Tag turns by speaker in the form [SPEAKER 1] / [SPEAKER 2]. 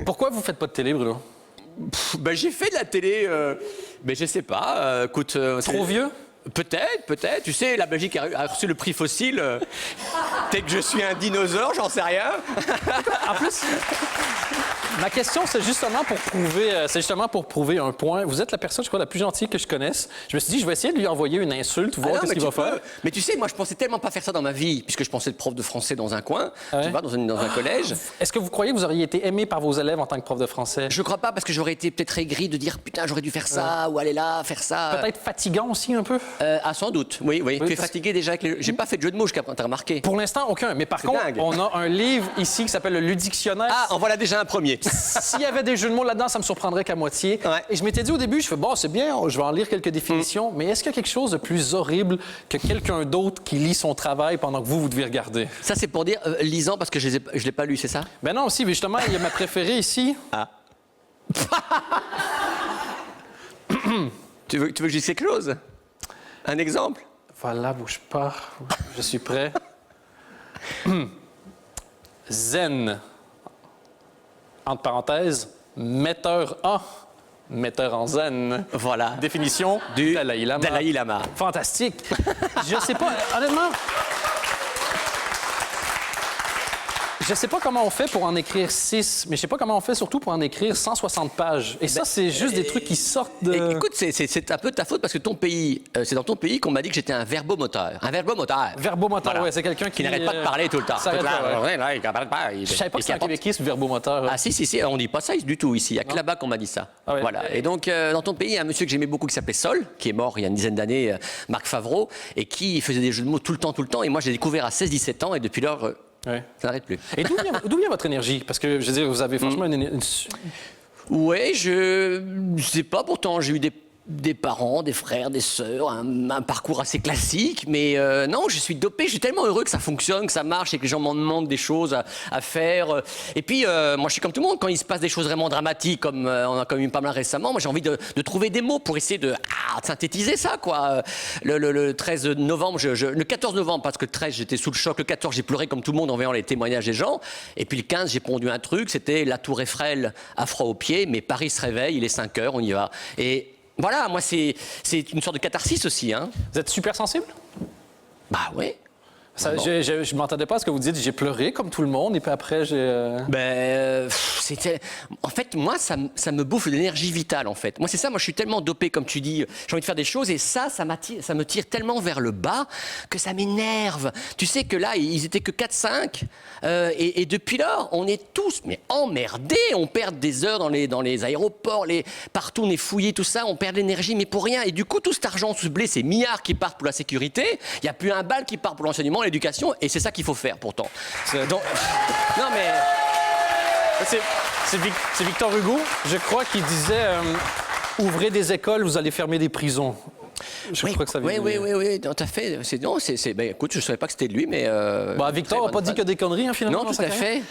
[SPEAKER 1] Pourquoi vous faites pas de télé, Bruno?
[SPEAKER 2] Ben, j'ai fait de la télé, mais je sais pas. Écoute,
[SPEAKER 1] Trop vieux?
[SPEAKER 2] Peut-être. Tu sais, la Belgique a reçu le prix fossile. Peut-être que je suis un dinosaure, j'en sais rien.
[SPEAKER 1] En plus, ma question, c'est justement pour prouver un point. Vous êtes la personne, je crois, la plus gentille que je connaisse. Je me suis dit, je vais essayer de lui envoyer une insulte, voir qu'est-ce qu'il va faire.
[SPEAKER 2] Mais tu sais, moi, je pensais tellement pas faire ça dans ma vie, puisque je pensais être prof de français dans un coin, tu vois, dans un collège.
[SPEAKER 1] Est-ce que vous croyez que vous auriez été aimé par vos élèves en tant que prof de français?
[SPEAKER 2] Je crois pas, parce que j'aurais été peut-être aigri de dire, putain, j'aurais dû faire ça, ou aller là, faire ça.
[SPEAKER 1] Peut-être fatigant aussi un peu?
[SPEAKER 2] Sans doute, oui. Tu es fatigué déjà avec les... J'ai pas fait de jeu de mots jusqu'à t'as remarqué.
[SPEAKER 1] Pour l'instant, aucun. Mais par contre,
[SPEAKER 2] dingue.
[SPEAKER 1] on a un livre ici qui s'appelle le Ludictionnaire.
[SPEAKER 2] Ah, en voilà déjà un premier.
[SPEAKER 1] S'il y avait des jeux de mots là-dedans, ça me surprendrait qu'à moitié.
[SPEAKER 2] Ouais.
[SPEAKER 1] Et je m'étais dit au début, je fais, bon, c'est bien, je vais en lire quelques définitions, mais est-ce qu'il y a quelque chose de plus horrible que quelqu'un d'autre qui lit son travail pendant que vous devez regarder?
[SPEAKER 2] Ça, c'est pour dire lisant parce que je l'ai pas lu, c'est ça?
[SPEAKER 1] Ben non, aussi, mais justement, il y a ma préférée ici.
[SPEAKER 2] Ah. Tu veux que je dise quelque chose? Un exemple?
[SPEAKER 1] Voilà, bouge pas. Je suis prêt. Zen. Entre parenthèses, metteur en zen.
[SPEAKER 2] Voilà.
[SPEAKER 1] Définition du Dalai Lama.
[SPEAKER 2] Dalai Lama.
[SPEAKER 1] Fantastique. Je sais pas, honnêtement. Je sais pas comment on fait pour en écrire 6, mais je sais pas comment on fait surtout pour en écrire 160 pages. Et ça, c'est juste des trucs qui sortent de...
[SPEAKER 2] Écoute, c'est un peu de ta faute parce que ton pays, c'est dans ton pays qu'on m'a dit que j'étais un verbomoteur. Un verbomoteur.
[SPEAKER 1] Verbomoteur,
[SPEAKER 2] Voilà.
[SPEAKER 1] ouais, c'est quelqu'un qui
[SPEAKER 2] n'arrête pas de parler tout le temps.
[SPEAKER 1] Ça arrête pas, ouais.
[SPEAKER 2] Ouais, il n'arrête pas.
[SPEAKER 1] Je savais pas que c'était un Québécois, ce verbomoteur.
[SPEAKER 2] Ah si, on dit pas ça du tout ici. Il y a que là-bas qu'on m'a dit ça.
[SPEAKER 1] Ah ouais.
[SPEAKER 2] Voilà. Et donc, dans ton pays, il y a un monsieur que j'aimais beaucoup qui s'appelait Sol, qui est mort il y a une dizaine d'années, Marc Favreau, et qui faisait des jeux de mots tout le temps. Et moi, je l'ai découvert à 16-17 ans, et depuis lors,
[SPEAKER 1] Ouais.
[SPEAKER 2] ça n'arrête plus.
[SPEAKER 1] Et d'où vient votre énergie? Parce que, je veux dire, vous avez franchement une...
[SPEAKER 2] Ouais, je sais pas, pourtant j'ai eu des parents, des frères, des sœurs, un parcours assez classique, mais non, je suis dopé, je suis tellement heureux que ça fonctionne, que ça marche et que les gens m'en demandent des choses à faire. Et puis, moi je suis comme tout le monde, quand il se passe des choses vraiment dramatiques, comme on a eu pas mal récemment, moi j'ai envie de trouver des mots pour essayer de synthétiser ça, quoi. Le 13 novembre, le 14 novembre, parce que le 13 j'étais sous le choc, le 14 j'ai pleuré comme tout le monde en voyant les témoignages des gens, et puis le 15 j'ai pondu un truc, c'était la tour Eiffel a froid aux pieds, mais Paris se réveille, il est 5 heures, on y va. Et voilà, moi, c'est une sorte de catharsis aussi. Hein.
[SPEAKER 1] Vous êtes super sensible?
[SPEAKER 2] Bah ouais.
[SPEAKER 1] Ça, je m'entendais pas à ce que vous dites. J'ai pleuré comme tout le monde et puis après j'ai...
[SPEAKER 2] C'était... En fait, moi, ça me bouffe de l'énergie vitale, en fait. Moi, c'est ça, moi, je suis tellement dopé, comme tu dis. J'ai envie de faire des choses et ça me tire tellement vers le bas que ça m'énerve. Tu sais que là, ils étaient que 4-5 et depuis lors, on est tous mais emmerdés. On perd des heures dans les aéroports, partout, on est fouillés, tout ça. On perd de l'énergie, mais pour rien. Et du coup, tout cet argent, tout ce blé, ces milliards qui partent pour la sécurité, il n'y a plus un bal qui part pour l'enseignement, l'éducation, et c'est ça qu'il faut faire pourtant. Donc, non mais
[SPEAKER 1] c'est Victor Hugo, je crois, qui disait ouvrez des écoles, vous allez fermer des prisons. Je crois que ça vient.
[SPEAKER 2] Oui, tout à fait. Ben, écoute, je ne savais pas que c'était de lui, mais.
[SPEAKER 1] Victor n'a pas dit que des conneries, hein, finalement.
[SPEAKER 2] Non, tout à fait.